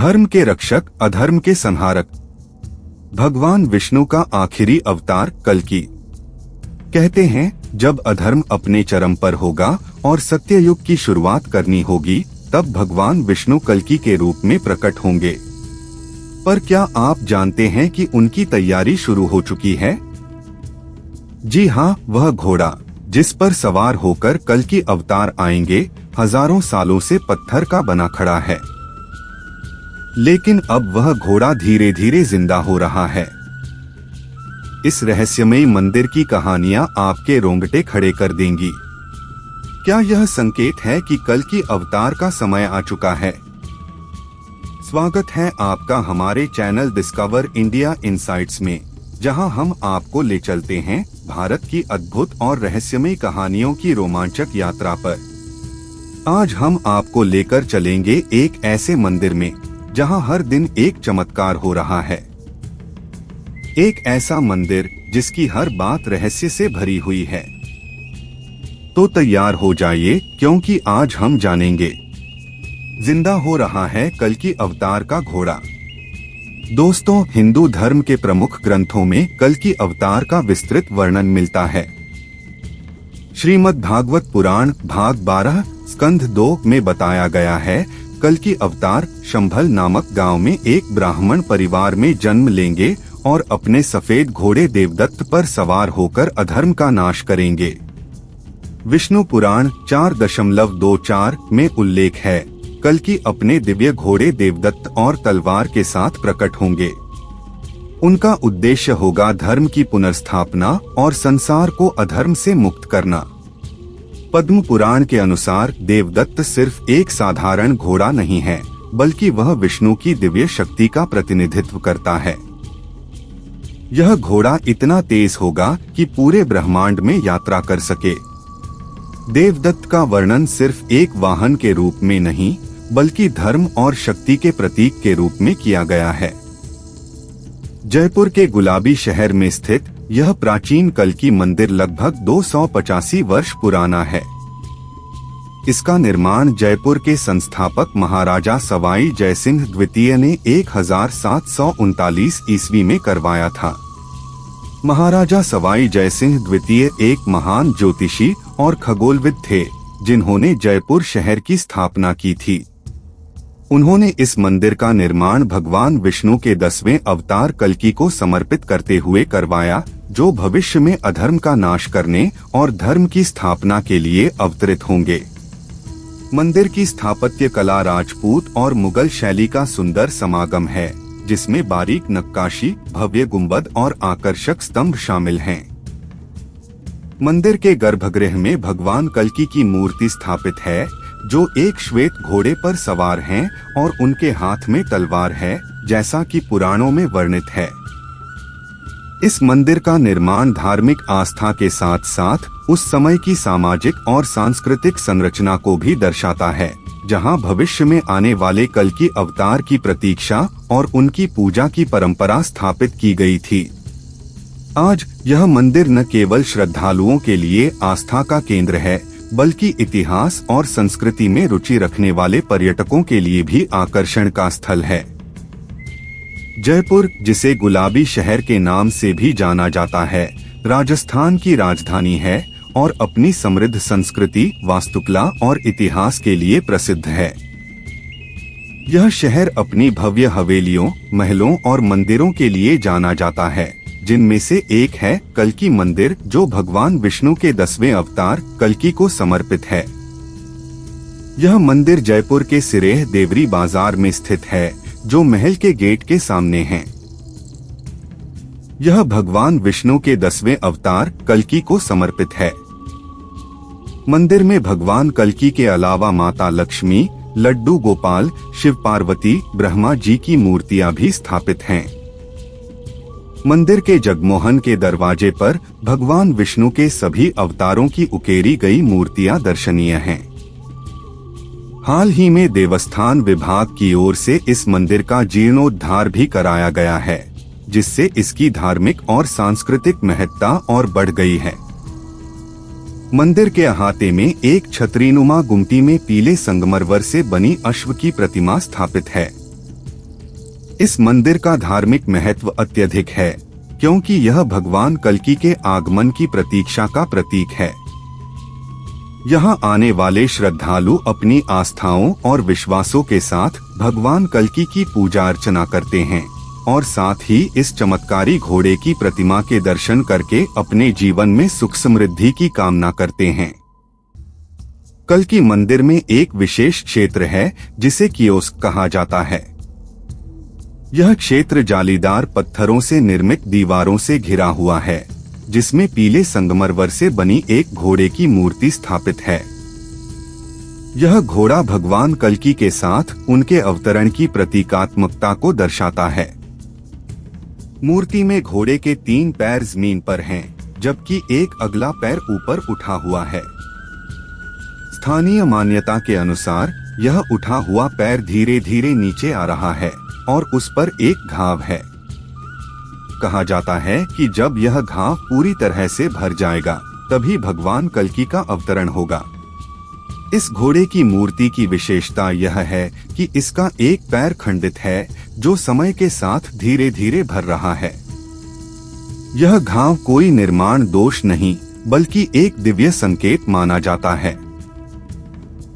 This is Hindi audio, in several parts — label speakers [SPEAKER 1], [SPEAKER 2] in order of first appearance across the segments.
[SPEAKER 1] धर्म के रक्षक, अधर्म के संहारक। भगवान विष्णु का आखिरी अवतार कल्कि। कहते हैं जब अधर्म अपने चरम पर होगा और सत्ययुग की शुरुआत करनी होगी, तब भगवान विष्णु कल्कि के रूप में प्रकट होंगे। पर क्या आप जानते हैं कि उनकी तैयारी शुरू हो चुकी है? जी हाँ, वह घोड़ा जिस पर सवार होकर कल्कि अवतार आएंगे, हजारों सालों से पत्थर का बना खड़ा है। लेकिन अब वह घोड़ा धीरे धीरे जिंदा हो रहा है। इस रहस्यमयी मंदिर की कहानियां आपके रोंगटे खड़े कर देंगी। क्या यह संकेत है कि कल्कि अवतार का समय आ चुका है? स्वागत है आपका हमारे चैनल डिस्कवर इंडिया इनसाइट्स में, जहां हम आपको ले चलते हैं भारत की अद्भुत और रहस्यमयी कहानियों की रोमांचक यात्रा पर। आज हम आपको लेकर चलेंगे एक ऐसे मंदिर में जहां हर दिन एक चमत्कार हो रहा है। एक ऐसा मंदिर जिसकी हर बात रहस्य से भरी हुई है। तो तैयार हो जाइए, क्योंकि आज हम जानेंगे जिंदा हो रहा है कल्कि अवतार का घोड़ा। दोस्तों, हिंदू धर्म के प्रमुख ग्रंथों में कल्कि अवतार का विस्तृत वर्णन मिलता है। श्रीमद् भागवत पुराण भाग 12 स्कंध 2 में बताया गया है, कल्कि अवतार शंभल नामक गांव में एक ब्राह्मण परिवार में जन्म लेंगे और अपने सफेद घोड़े देवदत्त पर सवार होकर अधर्म का नाश करेंगे। विष्णु पुराण 4.24 में उल्लेख है, कल्कि अपने दिव्य घोड़े देवदत्त और तलवार के साथ प्रकट होंगे। उनका उद्देश्य होगा धर्म की पुनर्स्थापना और संसार को अधर्म से मुक्त करना। पद्म पुराण के अनुसार देवदत्त सिर्फ एक साधारण घोड़ा नहीं है, बल्कि वह विष्णु की दिव्य शक्ति का प्रतिनिधित्व करता है। यह घोड़ा इतना तेज होगा कि पूरे ब्रह्मांड में यात्रा कर सके। देवदत्त का वर्णन सिर्फ एक वाहन के रूप में नहीं, बल्कि धर्म और शक्ति के प्रतीक के रूप में किया गया है। जयपुर के गुलाबी शहर में स्थित यह प्राचीन कल्कि मंदिर लगभग 285 वर्ष पुराना है। इसका निर्माण जयपुर के संस्थापक महाराजा सवाई जयसिंह द्वितीय ने 1739 ईस्वी में करवाया था। महाराजा सवाई जयसिंह द्वितीय एक महान ज्योतिषी और खगोलविद थे, जिन्होंने जयपुर शहर की स्थापना की थी। उन्होंने इस मंदिर का निर्माण भगवान विष्णु के 10वें अवतार कल्कि को समर्पित करते हुए करवाया, जो भविष्य में अधर्म का नाश करने और धर्म की स्थापना के लिए अवतरित होंगे। मंदिर की स्थापत्य कला राजपूत और मुगल शैली का सुंदर समागम है, जिसमें बारीक नक्काशी, भव्य गुंबद और आकर्षक स्तंभ शामिल हैं। मंदिर के गर्भगृह में भगवान कल्कि की मूर्ति स्थापित है, जो एक श्वेत घोड़े पर सवार हैं और उनके हाथ में तलवार है, जैसा कि पुराणों में वर्णित है। इस मंदिर का निर्माण धार्मिक आस्था के साथ साथ उस समय की सामाजिक और सांस्कृतिक संरचना को भी दर्शाता है, जहां भविष्य में आने वाले कल्कि अवतार की प्रतीक्षा और उनकी पूजा की परंपरा स्थापित की गई थी। आज यह मंदिर न केवल श्रद्धालुओं के लिए आस्था का केंद्र है, बल्कि इतिहास और संस्कृति में रुचि रखने वाले पर्यटकों के लिए भी आकर्षण का स्थल है। जयपुर, जिसे गुलाबी शहर के नाम से भी जाना जाता है, राजस्थान की राजधानी है और अपनी समृद्ध संस्कृति, वास्तुकला और इतिहास के लिए प्रसिद्ध है। यह शहर अपनी भव्य हवेलियों, महलों और मंदिरों के लिए जाना जाता है, जिनमें से एक है कल्कि मंदिर, जो भगवान विष्णु के 10वें अवतार कल्कि को समर्पित है। यह मंदिर जयपुर के सिरेह देवरी बाजार में स्थित है, जो महल के गेट के सामने है। यह भगवान विष्णु के 10वें अवतार कल्कि को समर्पित है। मंदिर में भगवान कल्कि के अलावा माता लक्ष्मी, लड्डू गोपाल, शिव पार्वती, ब्रह्मा जी की मूर्तियां भी स्थापित हैं। मंदिर के जगमोहन के दरवाजे पर भगवान विष्णु के सभी अवतारों की उकेरी गई मूर्तियां दर्शनीय हैं। हाल ही में देवस्थान विभाग की ओर से इस मंदिर का जीर्णोद्धार भी कराया गया है, जिससे इसकी धार्मिक और सांस्कृतिक महत्ता और बढ़ गई है। मंदिर के अहाते में एक छतरीनुमा गुमटी में पीले संगमरमर से बनी अश्व की प्रतिमा स्थापित है। इस मंदिर का धार्मिक महत्व अत्यधिक है, क्योंकि यह भगवान कल्कि के आगमन की प्रतीक्षा का प्रतीक है। यहाँ आने वाले श्रद्धालु अपनी आस्थाओं और विश्वासों के साथ भगवान कल्कि की पूजा अर्चना करते हैं और साथ ही इस चमत्कारी घोड़े की प्रतिमा के दर्शन करके अपने जीवन में सुख समृद्धि की कामना करते हैं। कल्कि मंदिर में एक विशेष क्षेत्र है जिसे कियोस्क कहा जाता है। यह क्षेत्र जालीदार पत्थरों से निर्मित दीवारों से घिरा हुआ है, जिसमें पीले संगमरमर से बनी एक घोड़े की मूर्ति स्थापित है। यह घोड़ा भगवान कल्कि के साथ उनके अवतरण की प्रतीकात्मकता को दर्शाता है। मूर्ति में घोड़े के 3 पैर जमीन पर हैं, जबकि एक अगला पैर ऊपर उठा हुआ है। स्थानीय मान्यता के अनुसार यह उठा हुआ पैर धीरे धीरे नीचे आ रहा है और उस पर एक घाव है। कहा जाता है कि जब यह घाव पूरी तरह से भर जाएगा तभी भगवान कल्कि का अवतरण होगा। इस घोड़े की मूर्ति की विशेषता यह है कि इसका एक पैर खंडित है, जो समय के साथ धीरे धीरे भर रहा है। यह घाव कोई निर्माण दोष नहीं, बल्कि एक दिव्य संकेत माना जाता है।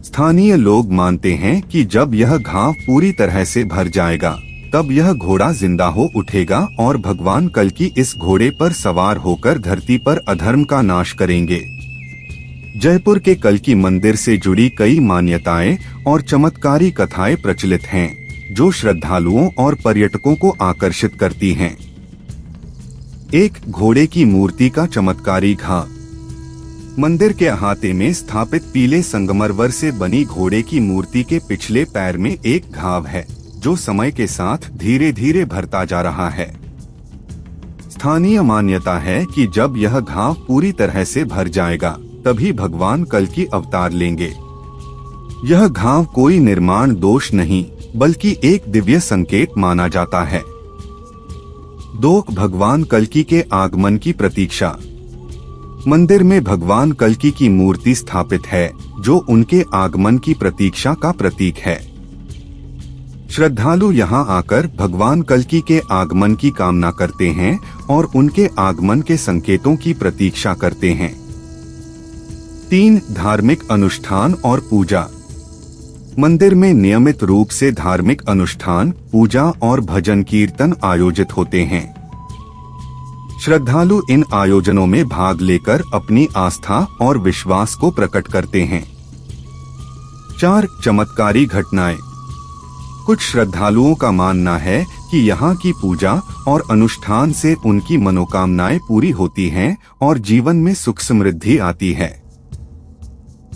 [SPEAKER 1] स्थानीय लोग मानते हैं कि जब यह घाव पूरी तरह से भर जाएगा तब यह घोड़ा जिंदा हो उठेगा और भगवान कल्कि इस घोड़े पर सवार होकर धरती पर अधर्म का नाश करेंगे। जयपुर के कल्कि मंदिर से जुड़ी कई मान्यताएं और चमत्कारी कथाएं प्रचलित हैं, जो श्रद्धालुओं और पर्यटकों को आकर्षित करती हैं। एक घोड़े की मूर्ति का चमत्कारी घाव। मंदिर के अहाते में स्थापित पीले संगमरमर से बनी घोड़े की मूर्ति के पिछले पैर में एक घाव है, जो समय के साथ धीरे धीरे भरता जा रहा है। स्थानीय मान्यता है कि जब यह घाव पूरी तरह से भर जाएगा तभी भगवान कल्कि अवतार लेंगे। यह घाव कोई निर्माण दोष नहीं, बल्कि एक दिव्य संकेत माना जाता है। 2 भगवान कल्कि के आगमन की प्रतीक्षा। मंदिर में भगवान कल्कि की मूर्ति स्थापित है, जो उनके आगमन की प्रतीक्षा का प्रतीक है। श्रद्धालु यहाँ आकर भगवान कल्कि के आगमन की कामना करते हैं और उनके आगमन के संकेतों की प्रतीक्षा करते हैं। 3 धार्मिक अनुष्ठान और पूजा। मंदिर में नियमित रूप से धार्मिक अनुष्ठान, पूजा और भजन कीर्तन आयोजित होते हैं। श्रद्धालु इन आयोजनों में भाग लेकर अपनी आस्था और विश्वास को प्रकट करते हैं। 4 चमत्कारी घटनाएं। कुछ श्रद्धालुओं का मानना है कि यहाँ की पूजा और अनुष्ठान से उनकी मनोकामनाएं पूरी होती हैं और जीवन में सुख समृद्धि आती है।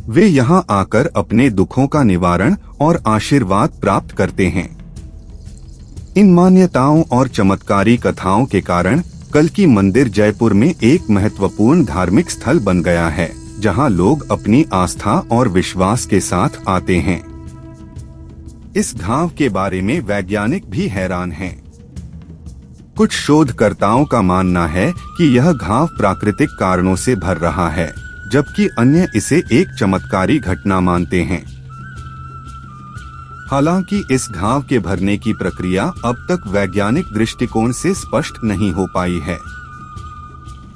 [SPEAKER 1] वे यहाँ आकर अपने दुखों का निवारण और आशीर्वाद प्राप्त करते हैं। इन मान्यताओं और चमत्कारी कथाओं के कारण कल्कि मंदिर जयपुर में एक महत्वपूर्ण धार्मिक स्थल बन गया है, जहाँ लोग अपनी आस्था और विश्वास के साथ आते हैं। इस घाव के बारे में वैज्ञानिक भी हैरान हैं। कुछ शोधकर्ताओं का मानना है कि यह घाव प्राकृतिक कारणों से भर रहा है, जबकि अन्य इसे एक चमत्कारी घटना मानते हैं। हालांकि इस घाव के भरने की प्रक्रिया अब तक वैज्ञानिक दृष्टिकोण से स्पष्ट नहीं हो पाई है।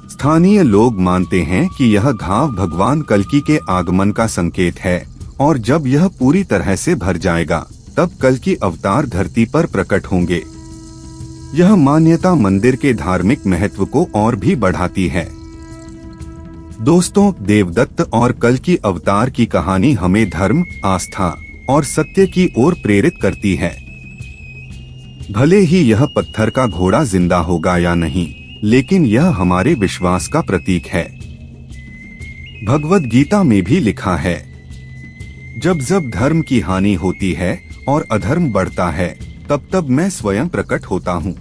[SPEAKER 1] स्थानीय लोग मानते हैं कि यह घाव भगवान कल्कि के आगमन का संकेत है और जब यह पूरी तरह से भर जाएगा तब कल्कि अवतार धरती पर प्रकट होंगे। यह मान्यता मंदिर के धार्मिक महत्व को और भी बढ़ाती है। दोस्तों, देवदत्त और कल्कि अवतार की कहानी हमें धर्म, आस्था और सत्य की ओर प्रेरित करती है। भले ही यह पत्थर का घोड़ा जिंदा होगा या नहीं, लेकिन यह हमारे विश्वास का प्रतीक है। भगवद गीता में भी लिखा है, जब जब धर्म की हानि होती है और अधर्म बढ़ता है, तब तब मैं स्वयं प्रकट होता हूँ।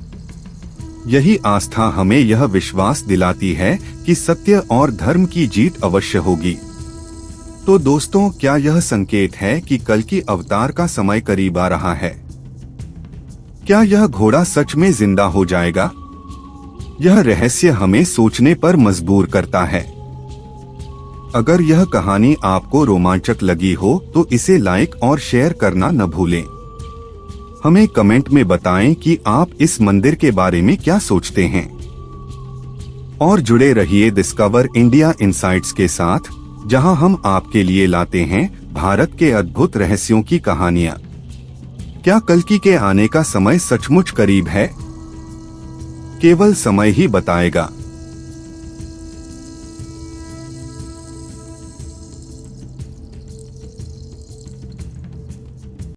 [SPEAKER 1] यही आस्था हमें यह विश्वास दिलाती है कि सत्य और धर्म की जीत अवश्य होगी। तो दोस्तों, क्या यह संकेत है कि कल्कि अवतार का समय करीब आ रहा है? क्या यह घोड़ा सच में जिंदा हो जाएगा? यह रहस्य हमें सोचने पर मजबूर करता है। अगर यह कहानी आपको रोमांचक लगी हो तो इसे लाइक और शेयर करना न भूलें। हमें कमेंट में बताएं कि आप इस मंदिर के बारे में क्या सोचते हैं। और जुड़े रहिए डिस्कवर इंडिया इनसाइट्स के साथ, जहां हम आपके लिए लाते हैं भारत के अद्भुत रहस्यों की कहानियां। क्या कल्कि के आने का समय सचमुच करीब है? केवल समय ही बताएगा।